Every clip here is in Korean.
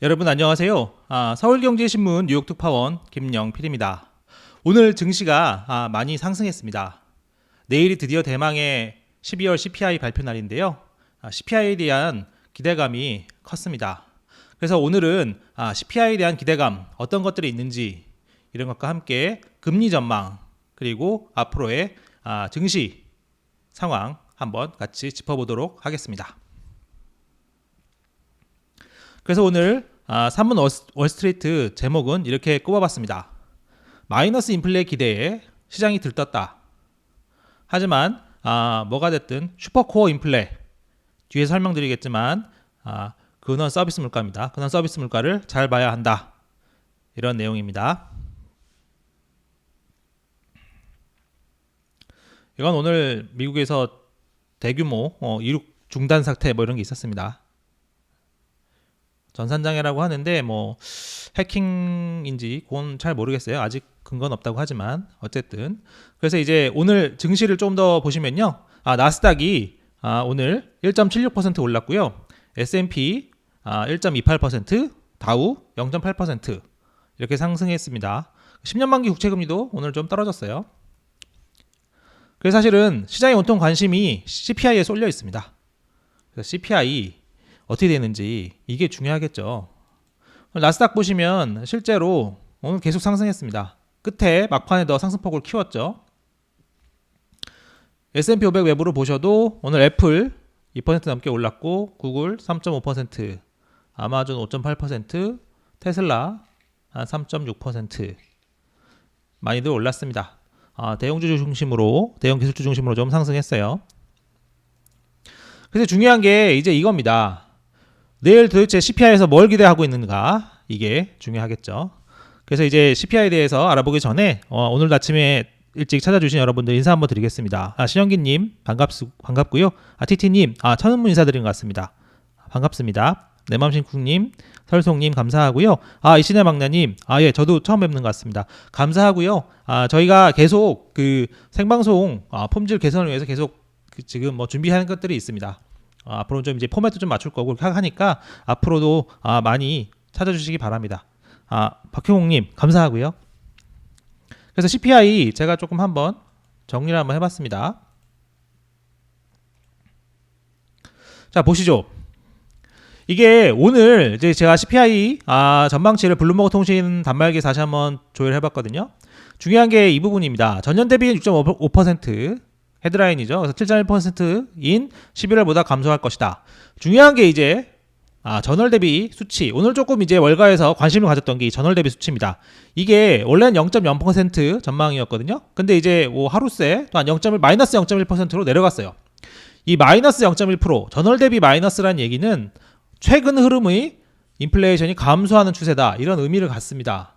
여러분 안녕하세요. 서울경제신문 뉴욕 특파원 김영필입니다. 오늘 증시가 많이 상승했습니다. 내일이 드디어 대망의 12월 CPI 발표 날인데요. CPI에 대한 기대감이 컸습니다. 그래서 오늘은 CPI에 대한 기대감 어떤 것들이 있는지 이런 것과 함께 금리 전망 그리고 앞으로의 증시 상황 한번 같이 짚어보도록 하겠습니다. 그래서 오늘 3분 월스트리트 제목은 이렇게 꼽아봤습니다. 마이너스 인플레 기대에 시장이 들떴다. 하지만 뭐가 됐든 슈퍼코어 인플레 뒤에 설명드리겠지만 근원 서비스 물가입니다. 근원 서비스 물가를 잘 봐야 한다. 이런 내용입니다. 이건 오늘 미국에서 대규모 이륙 중단 사태 뭐 이런 게 있었습니다. 전산장애라고 하는데 뭐 해킹인지 그건 잘 모르겠어요. 아직 근거는 없다고 하지만 어쨌든 그래서 이제 오늘 증시를 좀 더 보시면요. 나스닥이 오늘 1.76% 올랐고요. S&P 1.28%, 다우 0.8% 이렇게 상승했습니다. 10년 만기 국채금리도 오늘 좀 떨어졌어요. 그래서 사실은 시장의 온통 관심이 CPI에 쏠려 있습니다. 그래서 CPI 어떻게 되는지 이게 중요하겠죠. 나스닥 보시면 실제로 오늘 계속 상승했습니다. 끝에 막판에 더 상승폭을 키웠죠. S&P 500 외부로 보셔도 오늘 애플 2% 넘게 올랐고 구글 3.5%, 아마존 5.8%, 테슬라 한 3.6% 많이들 올랐습니다. 대형주 중심으로 대형 기술주 중심으로 좀 상승했어요. 그래서 중요한 게 이제 이겁니다. 내일 도대체 CPI에서 뭘 기대하고 있는가 이게 중요하겠죠. 그래서 이제 CPI에 대해서 알아보기 전에 오늘 아침에 일찍 찾아주신 여러분들 인사 한번 드리겠습니다. 신영기님 반갑고요. TT님 천은문 인사드린 것 같습니다. 반갑습니다. 내맘신쿵님, 설송님 감사하고요. 이신의 막내님 예 저도 처음 뵙는 것 같습니다. 감사하고요. 저희가 계속 그 생방송 폼질 개선을 위해서 계속 지금 뭐 준비하는 것들이 있습니다. 앞으로 좀 이제 포맷도 좀 맞출 거고 하니까 앞으로도 많이 찾아주시기 바랍니다. 박형웅님 감사하고요. 그래서 CPI 제가 조금 한번 정리를 한번 해봤습니다. 자 보시죠. 이게 오늘 이제 제가 CPI 전망치를 블룸버그 통신 단말기에 다시 한번 조회해봤거든요. 중요한 게 이 부분입니다. 전년 대비 6.5% 헤드라인이죠. 그래서 7.1%인 11월보다 감소할 것이다. 중요한 게 이제 전월 대비 수치. 오늘 조금 이제 월가에서 관심을 가졌던 게 이 전월 대비 수치입니다. 이게 원래는 0.0% 전망이었거든요. 근데 이제 뭐 하루새 또한 마이너스 0.1%로 내려갔어요. 이 마이너스 0.1% 전월 대비 마이너스라는 얘기는 최근 흐름의 인플레이션이 감소하는 추세다. 이런 의미를 갖습니다.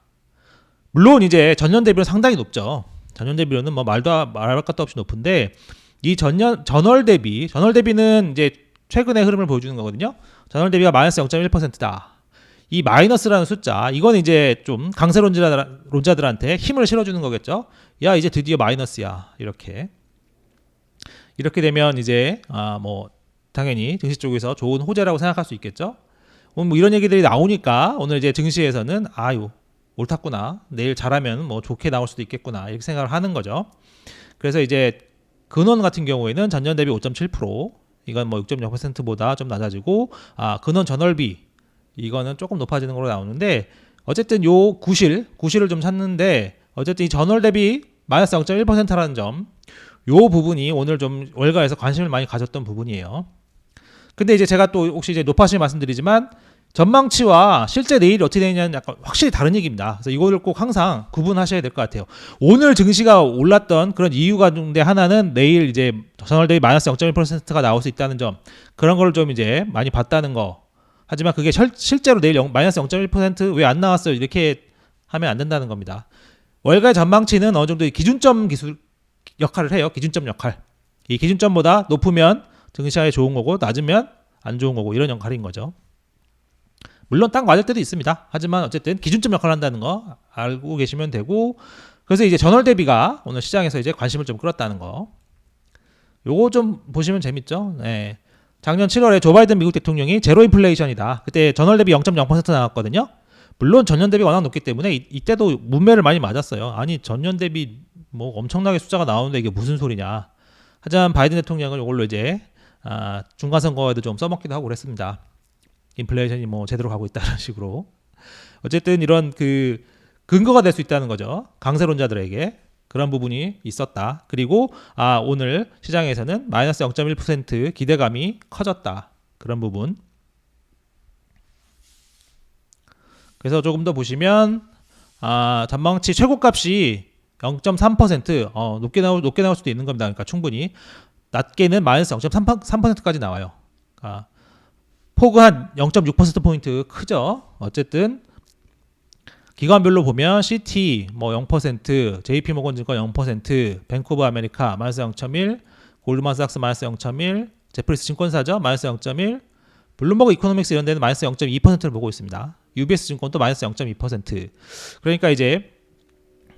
물론 이제 전년 대비는 상당히 높죠. 전년 대비로는 뭐 말할 것도 없이 높은데 이 전월 대비는 이제 최근의 흐름을 보여주는 거거든요. 전월 대비가 마이너스 0.1%다. 이 마이너스라는 숫자 이건 이제 좀 강세론자들한테 힘을 실어주는 거겠죠. 야 이제 드디어 마이너스야 이렇게 되면 이제 뭐 당연히 증시 쪽에서 좋은 호재라고 생각할 수 있겠죠. 뭐 이런 얘기들이 나오니까 오늘 이제 증시에서는 옳았구나. 내일 잘하면 뭐 좋게 나올 수도 있겠구나. 이렇게 생각을 하는 거죠. 그래서 이제 근원 같은 경우에는 전년 대비 5.7%, 이건 뭐 6.0%보다 좀 낮아지고, 근원 전월비, 이거는 조금 높아지는 걸로 나오는데, 어쨌든 요 구실을 좀 찾는데, 어쨌든 이 전월 대비 마이너스 0.1%라는 점, 요 부분이 오늘 좀 월가에서 관심을 많이 가졌던 부분이에요. 근데 이제 제가 또 혹시 이제 높아지게 말씀드리지만, 전망치와 실제 내일이 어떻게 되느냐는 약간 확실히 다른 얘기입니다. 그래서 이거를 꼭 항상 구분하셔야 될 것 같아요. 오늘 증시가 올랐던 그런 이유 가운데 하나는 내일 이제 전월 대비 마이너스 0.1%가 나올 수 있다는 점, 그런 걸 좀 이제 많이 봤다는 거. 하지만 그게 실제로 내일 마이너스 0.1% 왜 안 나왔어요? 이렇게 하면 안 된다는 겁니다. 월가의 전망치는 어느 정도 기준점 기술 역할을 해요. 기준점 역할. 이 기준점보다 높으면 증시에 좋은 거고 낮으면 안 좋은 거고 이런 역할인 거죠. 물론 딱 맞을 때도 있습니다. 하지만 어쨌든 기준점 역할을 한다는 거 알고 계시면 되고, 그래서 이제 전월 대비가 오늘 시장에서 이제 관심을 좀 끌었다는 거. 요거 좀 보시면 재밌죠. 네. 작년 7월에 조 바이든 미국 대통령이 제로 인플레이션이다. 그때 전월 대비 0.0% 나왔거든요. 물론 전년 대비가 워낙 높기 때문에 이때도 문매를 많이 맞았어요. 아니 전년 대비 뭐 엄청나게 숫자가 나오는데 이게 무슨 소리냐. 하지만 바이든 대통령은 이걸로 이제 중간 선거에도 좀 써먹기도 하고 그랬습니다. 인플레이션이 뭐 제대로 가고 있다는 식으로. 어쨌든 이런 그 근거가 될 수 있다는 거죠. 강세론자들에게 그런 부분이 있었다. 그리고 오늘 시장에서는 마이너스 0.1% 기대감이 커졌다. 그런 부분. 그래서 조금 더 보시면 전망치 최고값이 0.3% 높게 나올 수도 있는 겁니다. 그러니까 충분히 낮게는 마이너스 0.3%까지 나와요. 폭은 한 0.6%포인트 크죠. 어쨌든 기관별로 보면 CT 뭐 0%, JP모건 증권 0%, 뱅크 오브 아메리카 마이너스 0.1, 골드만삭스 마이너스 0.1, 제프리스 증권사죠 마이너스 0.1, 블룸버그 이코노믹스 이런 데는 마이너스 0.2%를 보고 있습니다. UBS 증권도 마이너스 0.2%. 그러니까 이제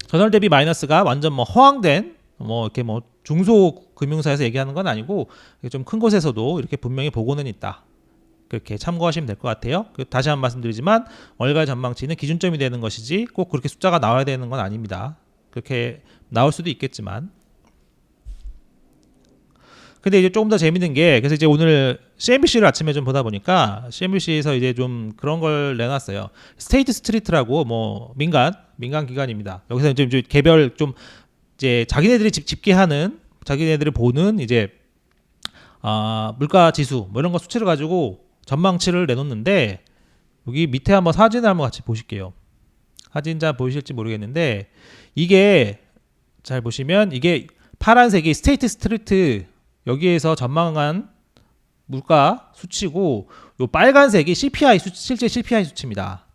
전월 대비 마이너스가 완전 뭐 허황된 뭐 이렇게 뭐 중소 금융사에서 얘기하는 건 아니고 좀 큰 곳에서도 이렇게 분명히 보고는 있다. 그렇게 참고하시면 될 것 같아요. 다시 한번 말씀드리지만 월가 전망치는 기준점이 되는 것이지 꼭 그렇게 숫자가 나와야 되는 건 아닙니다. 그렇게 나올 수도 있겠지만. 근데 이제 조금 더 재밌는 게 그래서 이제 오늘 CNBC를 아침에 좀 보다 보니까 CNBC에서 이제 좀 그런 걸 내놨어요. 스테이트 스트리트라고 뭐 민간 기관입니다. 여기서 이제 개별 좀 이제 자기네들이 집계하는 자기네들이 보는 이제 물가 지수 뭐 이런 거 수치를 가지고 전망치를 내놓는데 여기 밑에 한번 사진을 한번 같이 보실게요. 사진 잘 보이실지 모르겠는데 이게 잘 보시면 이게 파란색이 스테이트 스트리트 여기에서 전망한 물가 수치고 요 빨간색이 CPI 실제 CPI 수치입니다.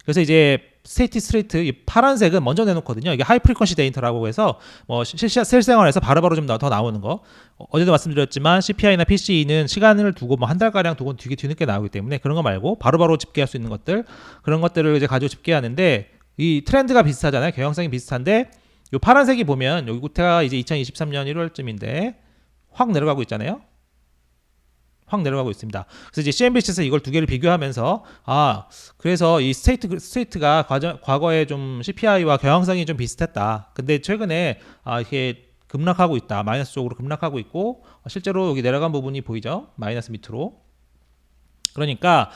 그래서 이제 스테이트 스트리트 이 파란색은 먼저 내놓거든요. 이게 하이 프리퀀시 데이터라고 해서 뭐 실생활에서 바로바로 좀 더 나오는 거. 어제도 말씀드렸지만 CPI나 PCE는 시간을 두고 뭐 한 달가량 두고 되게 뒤늦게 나오기 때문에 그런 거 말고 바로바로 집계할 수 있는 것들 그런 것들을 이제 가지고 집계하는데 이 트렌드가 비슷하잖아요. 경향성이 비슷한데 요 파란색이 보면 여기 구태가 이제 2023년 1월쯤인데 확 내려가고 있잖아요. 확 내려가고 있습니다. 그래서 이제 CNBC에서 이걸 두 개를 비교하면서 그래서 이 스테이트가 과거에 좀 CPI와 경향성이 좀 비슷했다. 근데 최근에 이렇게 급락하고 있다. 마이너스 쪽으로 급락하고 있고 실제로 여기 내려간 부분이 보이죠? 마이너스 밑으로. 그러니까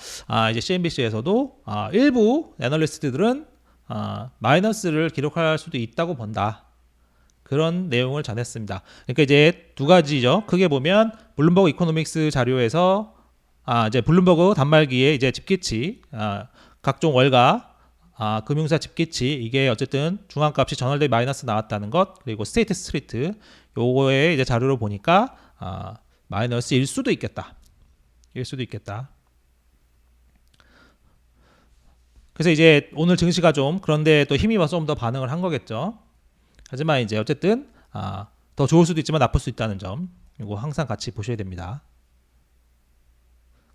이제 CNBC에서도 일부 애널리스트들은 마이너스를 기록할 수도 있다고 본다. 그런 내용을 전했습니다. 그러니까 이제 두 가지죠. 크게 보면 블룸버그 이코노믹스 자료에서 이제 블룸버그 단말기에 이제 집계치 각종 월가 금융사 집계치 이게 어쨌든 중앙값이 전월 대비 마이너스 나왔다는 것 그리고 스테이트 스트리트 요거에 이제 자료를 보니까 마이너스일 수도 있겠다. 그래서 이제 오늘 증시가 좀 그런데 또 힘입어서 좀 더 반응을 한 거겠죠. 하지만 이제 어쨌든 더 좋을 수도 있지만 나쁠 수 있다는 점 이거 항상 같이 보셔야 됩니다.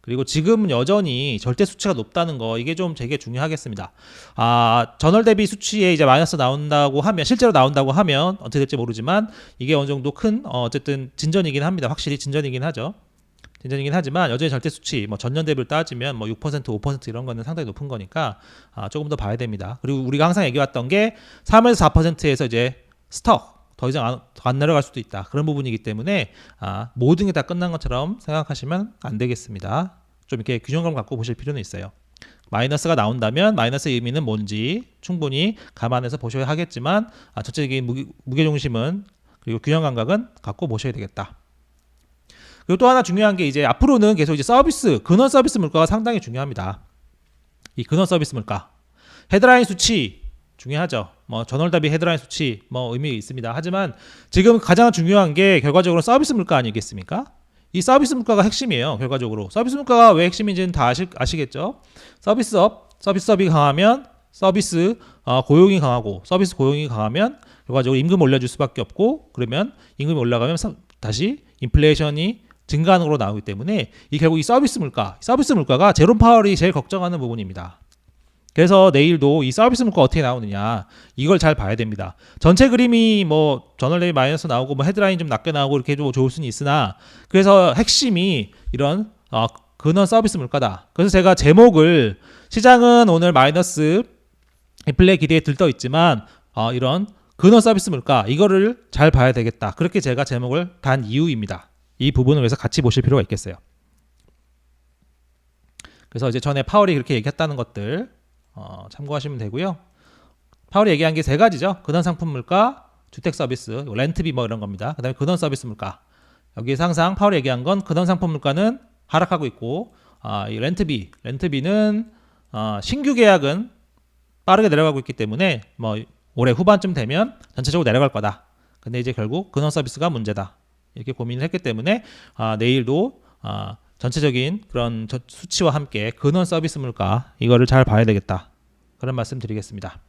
그리고 지금은 여전히 절대 수치가 높다는 거 이게 좀 되게 중요하겠습니다. 전월 대비 수치에 이제 마이너스 나온다고 하면 실제로 나온다고 하면 어떻게 될지 모르지만 이게 어느 정도 큰 어쨌든 진전이긴 합니다. 확실히 진전이긴 하죠. 진전이긴 하지만 여전히 절대 수치 뭐 전년 대비를 따지면 뭐 6%, 5% 이런 거는 상당히 높은 거니까 조금 더 봐야 됩니다. 그리고 우리가 항상 얘기해왔던 게 3에서 4%에서 이제 스톡 더 이상 안 내려갈 수도 있다. 그런 부분이기 때문에 모든 게 다 끝난 것처럼 생각하시면 안 되겠습니다. 좀 이렇게 균형감 갖고 보실 필요는 있어요. 마이너스가 나온다면 마이너스의 의미는 뭔지 충분히 감안해서 보셔야 하겠지만 전체적인 무게중심은 그리고 균형 감각은 갖고 보셔야 되겠다. 그리고 또 하나 중요한 게 이제 앞으로는 계속 이제 근원 서비스 물가가 상당히 중요합니다. 이 근원 서비스 물가 헤드라인 수치 중요하죠. 뭐 전월 대비 헤드라인 수치 뭐 의미 있습니다. 하지만 지금 가장 중요한 게 결과적으로 서비스 물가 아니겠습니까? 이 서비스 물가가 핵심이에요. 결과적으로 서비스 물가가 왜 핵심인지는 다 아시겠죠? 서비스업이 강하면 서비스 고용이 강하고 서비스 고용이 강하면 결과적으로 임금 올려줄 수밖에 없고 그러면 임금이 올라가면 다시 인플레이션이 증가하는 걸로 나오기 때문에 결국 이 서비스 물가가 제롬 파월이 제일 걱정하는 부분입니다. 그래서 내일도 이 서비스 물가 어떻게 나오느냐 이걸 잘 봐야 됩니다. 전체 그림이 뭐 저널 대비 마이너스 나오고 뭐 헤드라인 좀 낮게 나오고 이렇게 좀 좋을 수는 있으나 그래서 핵심이 이런 근원 서비스 물가다. 그래서 제가 제목을 시장은 오늘 마이너스 인플레 기대에 들떠 있지만 이런 근원 서비스 물가 이거를 잘 봐야 되겠다. 그렇게 제가 제목을 단 이유입니다. 이 부분을 위해서 같이 보실 필요가 있겠어요. 그래서 이제 전에 파월이 그렇게 얘기했다는 것들 참고하시면 되고요. 파월이 얘기한 게 세 가지죠. 근원 상품 물가, 주택 서비스, 렌트비 뭐 이런 겁니다. 그다음에 근원 서비스 물가. 여기에서 항상 파월이 얘기한 건 근원 상품 물가는 하락하고 있고 이 렌트비는 신규 계약은 빠르게 내려가고 있기 때문에 뭐 올해 후반쯤 되면 전체적으로 내려갈 거다. 근데 이제 결국 근원 서비스가 문제다. 이렇게 고민을 했기 때문에 내일도 전체적인 그런 수치와 함께 근원 서비스 물가 이거를 잘 봐야 되겠다. 그런 말씀 드리겠습니다.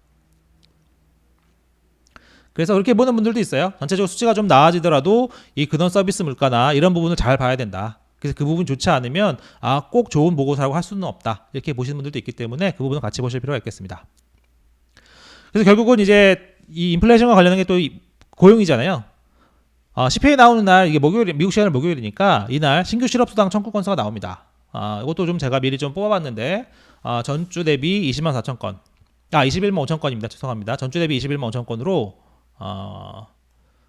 그래서 그렇게 보는 분들도 있어요. 전체적으로 수치가 좀 나아지더라도 이 근원 서비스 물가나 이런 부분을 잘 봐야 된다. 그래서 그 부분 좋지 않으면 꼭 좋은 보고서라고 할 수는 없다. 이렇게 보시는 분들도 있기 때문에 그 부분을 같이 보실 필요가 있겠습니다. 그래서 결국은 이제 이 인플레이션과 관련된 게 또 고용이잖아요. CPI 나오는 날 이게 목요일 미국 시간은 목요일이니까 이날 신규 실업수당 청구 건수가 나옵니다. 이것도 좀 제가 미리 좀 뽑아봤는데 전주 대비 20만 4천 건, 21만 5천 건입니다. 죄송합니다. 전주 대비 21만 5천 건으로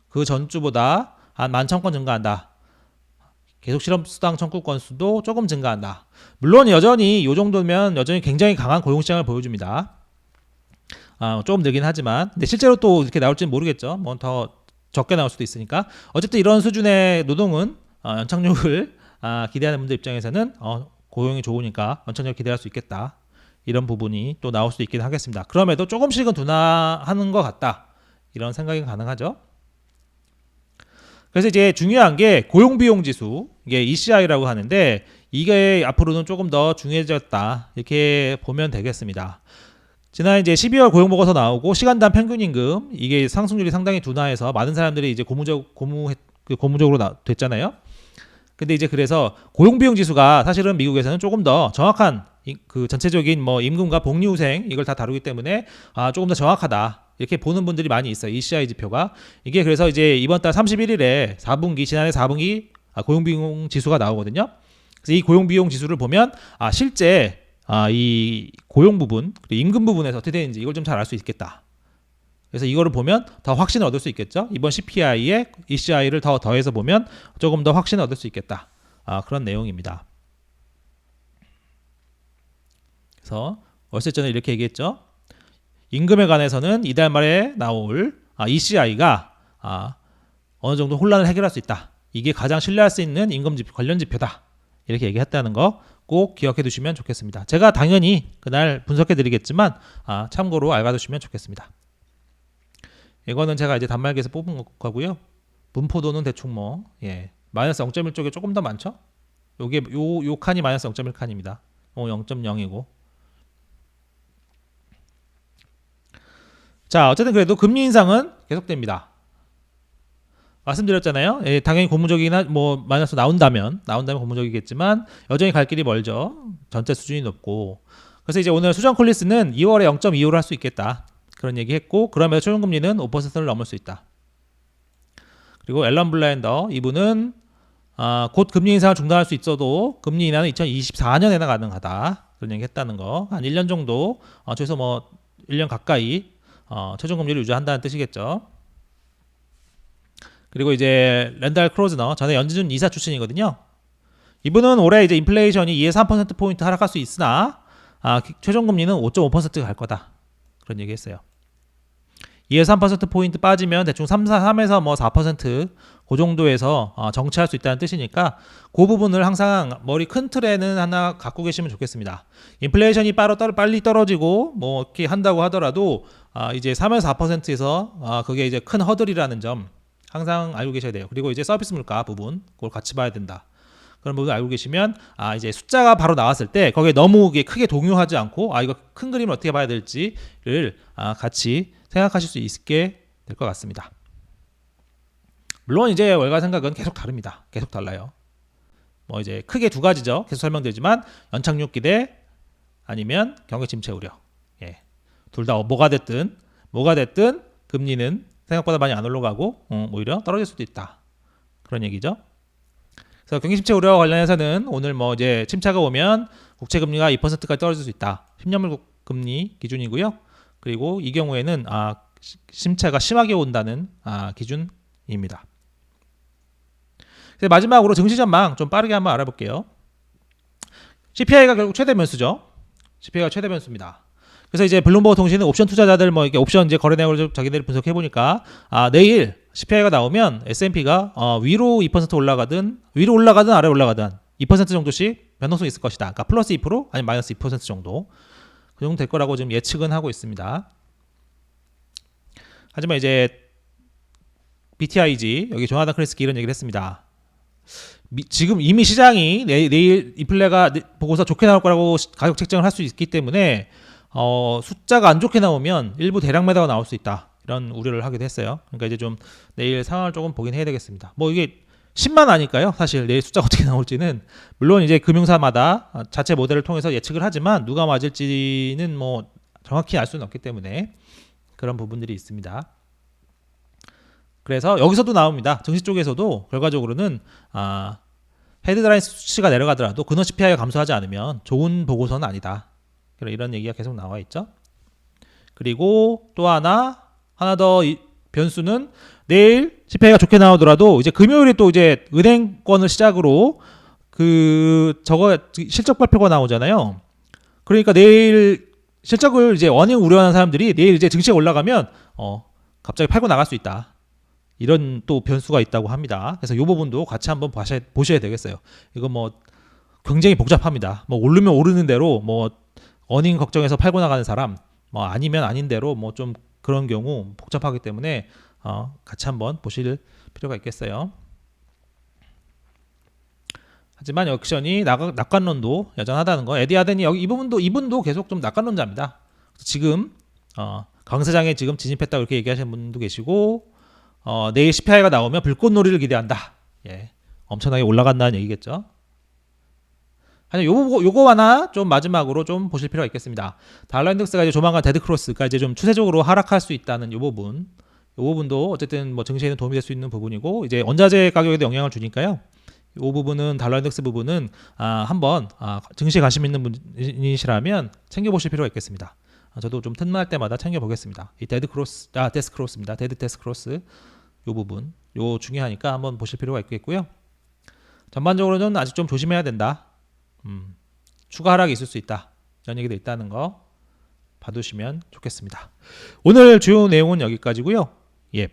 그 전주보다 한 11,000건 증가한다. 계속 실업수당 청구 건수도 조금 증가한다. 물론 여전히 이 정도면 여전히 굉장히 강한 고용시장을 보여줍니다. 조금 늘긴 하지만 근데 실제로 또 이렇게 나올지는 모르겠죠. 뭐 더 적게 나올 수도 있으니까 어쨌든 이런 수준의 노동은 연착륙을 기대하는 분들 입장에서는 고용이 좋으니까 연착륙을 기대할 수 있겠다. 이런 부분이 또 나올 수 있긴 하겠습니다. 그럼에도 조금씩은 둔화하는 것 같다. 이런 생각이 가능하죠. 그래서 이제 중요한 게 고용비용지수, 이게 ECI라고 하는데 이게 앞으로는 조금 더 중요해졌다. 이렇게 보면 되겠습니다. 지난 이제 12월 고용보고서 나오고 시간당 평균임금 이게 상승률이 상당히 둔화해서 많은 사람들이 이제 고무적으로 됐잖아요. 근데 이제 그래서 고용비용지수가 사실은 미국에서는 조금 더 정확한 그 전체적인 뭐 임금과 복리후생 이걸 다 다루기 때문에 조금 더 정확하다. 이렇게 보는 분들이 많이 있어요. ECI 지표가. 이게 그래서 이제 이번 달 31일에 4분기, 지난해 4분기 고용비용 지수가 나오거든요. 그래서 이 고용비용 지수를 보면 실제 이 고용 부분, 임금 부분에서 어떻게 되는지 이걸 좀 잘 알 수 있겠다. 그래서 이거를 보면 더 확신을 얻을 수 있겠죠. 이번 CPI에 ECI를 더 더해서 보면 조금 더 확신을 얻을 수 있겠다. 그런 내용입니다. 그래서 월세 전에 이렇게 얘기했죠. 임금에 관해서는 이달 말에 나올 ECI가 어느 정도 혼란을 해결할 수 있다. 이게 가장 신뢰할 수 있는 임금 지표, 관련 지표다. 이렇게 얘기했다는 거 꼭 기억해 두시면 좋겠습니다. 제가 당연히 그날 분석해 드리겠지만 참고로 알아두시면 좋겠습니다. 이거는 제가 이제 단말기에서 뽑은 거고요. 분포도는 대충 마이너스 0.1 쪽에 조금 더 많죠? 요게 요 칸이 마이너스 0.1 칸입니다. 0.0이고. 자, 어쨌든 그래도 금리 인상은 계속됩니다. 말씀드렸잖아요. 당연히 고무적이긴 마이너스 나온다면 고무적이겠지만 여전히 갈 길이 멀죠. 전체 수준이 높고. 그래서 이제 오늘 수정 콜리스는 2월에 0.25를 할 수 있겠다. 그런 얘기했고 그러면서 초중금리는 5%를 넘을 수 있다. 그리고 앨런 블라인더 이분은 곧 금리 인상을 중단할 수 있어도 금리 인하는 2024년에나 가능하다. 그런 얘기 했다는 거. 한 1년 정도 최소 1년 가까이 최종금리를 유지한다는 뜻이겠죠. 그리고 이제 랜달 크로즈너 전에 연준 이사 출신이거든요. 이분은 올해 이제 인플레이션이 2에서 3%포인트 하락할 수 있으나 최종금리는 5.5%가 갈 거다. 그런 얘기 했어요. 2에서 3%포인트 빠지면 대충 3에서 4%그 정도에서 정체할 수 있다는 뜻이니까 그 부분을 항상 머리 큰 틀에는 하나 갖고 계시면 좋겠습니다. 인플레이션이 빨리 떨어지고 이렇게 한다고 하더라도 이제 3에서 4%에서 그게 이제 큰 허들이라는 점 항상 알고 계셔야 돼요. 그리고 이제 서비스 물가 부분 그걸 같이 봐야 된다. 그런 부분 알고 계시면 이제 숫자가 바로 나왔을 때 거기에 너무 크게 동요하지 않고 이거 큰 그림을 어떻게 봐야 될지를 같이 생각하실 수 있게 될 것 같습니다. 물론 이제 월가 생각은 계속 다릅니다. 계속 달라요. 이제 크게 두 가지죠. 계속 설명드리지만 연착륙 기대 아니면 경기 침체 우려. 둘 다 뭐가 됐든 금리는 생각보다 많이 안 올라가고 오히려 떨어질 수도 있다. 그런 얘기죠. 그래서 경기 침체 우려와 관련해서는 오늘 뭐 이제 침체가 오면 국채 금리가 2%까지 떨어질 수 있다. 10년물 금리 기준이고요. 그리고 이 경우에는 침체가 심하게 온다는 기준입니다. 마지막으로 증시 전망 좀 빠르게 한번 알아볼게요. CPI가 결국 최대 변수죠. CPI가 최대 변수입니다. 그래서 이제 블룸버그 통신은 옵션 투자자들 뭐 이렇게 옵션 이제 거래 내역을 좀 자기들이 분석해 보니까 내일 CPI가 나오면 S&P가 위로 2% 올라가든 아래 올라가든 2% 정도씩 변동성이 있을 것이다. 그러니까 플러스 2% 아니면 마이너스 2% 정도 그 정도 될 거라고 지금 예측은 하고 있습니다. 하지만 이제 BTIG 여기 조나단 크리스키 이런 얘기를 했습니다. 지금 이미 시장이 내일 인플레가 보고서 좋게 나올 거라고 가격 책정을 할 수 있기 때문에 숫자가 안 좋게 나오면 일부 대량 매도가 나올 수 있다. 이런 우려를 하기도 했어요. 그러니까 이제 좀 내일 상황을 조금 보긴 해야 되겠습니다. 뭐 이게 10만 아니까요. 사실 내일 숫자가 어떻게 나올지는 물론 이제 금융사마다 자체 모델을 통해서 예측을 하지만 누가 맞을지는 뭐 정확히 알 수는 없기 때문에 그런 부분들이 있습니다. 그래서 여기서도 나옵니다. 증시 쪽에서도 결과적으로는 헤드라인 수치가 내려가더라도 근원 CPI가 감소하지 않으면 좋은 보고서는 아니다. 이런 얘기가 계속 나와 있죠. 그리고 또 하나 더 변수는 내일 CPI가 좋게 나오더라도 이제 금요일에 또 이제 은행권을 시작으로 저거 실적 발표가 나오잖아요. 그러니까 내일 실적을 이제 어닝 우려하는 사람들이 내일 이제 증시가 올라가면 갑자기 팔고 나갈 수 있다. 이런 또 변수가 있다고 합니다. 그래서 이 부분도 같이 한번 보셔야 되겠어요. 이거 뭐 굉장히 복잡합니다. 뭐 오르면 오르는 대로 뭐 어닝 걱정해서 팔고 나가는 사람, 뭐 아니면 아닌 대로 뭐 좀 그런 경우 복잡하기 때문에 같이 한번 보실 필요가 있겠어요. 하지만 역시 낙관론도 여전하다는 거. 에디 아덴이 여기 이분도 계속 좀 낙관론자입니다. 지금 강세장에 지금 진입했다 이렇게 얘기하시는 분도 계시고 내일 CPI가 나오면 불꽃놀이를 기대한다. 예, 엄청나게 올라간다는 얘기겠죠. 요거 하나 좀 마지막으로 좀 보실 필요가 있겠습니다. 달러 인덱스가 이제 조만간 데드 크로스가 이제 좀 추세적으로 하락할 수 있다는 요 부분도 어쨌든 뭐 증시에는 도움이 될 수 있는 부분이고 이제 원자재 가격에도 영향을 주니까요. 이 부분은 달러 인덱스 부분은 한번 증시에 관심 있는 분이시라면 챙겨보실 필요가 있겠습니다. 저도 좀 틈날 때마다 챙겨보겠습니다. 이 데스 크로스입니다. 데스 크로스 요 부분 요 중요하니까 한번 보실 필요가 있겠고요. 전반적으로는 아직 좀 조심해야 된다. 추가 하락이 있을 수 있다. 이런 얘기도 있다는 거 봐두시면 좋겠습니다. 오늘 주요 내용은 여기까지고요. 예.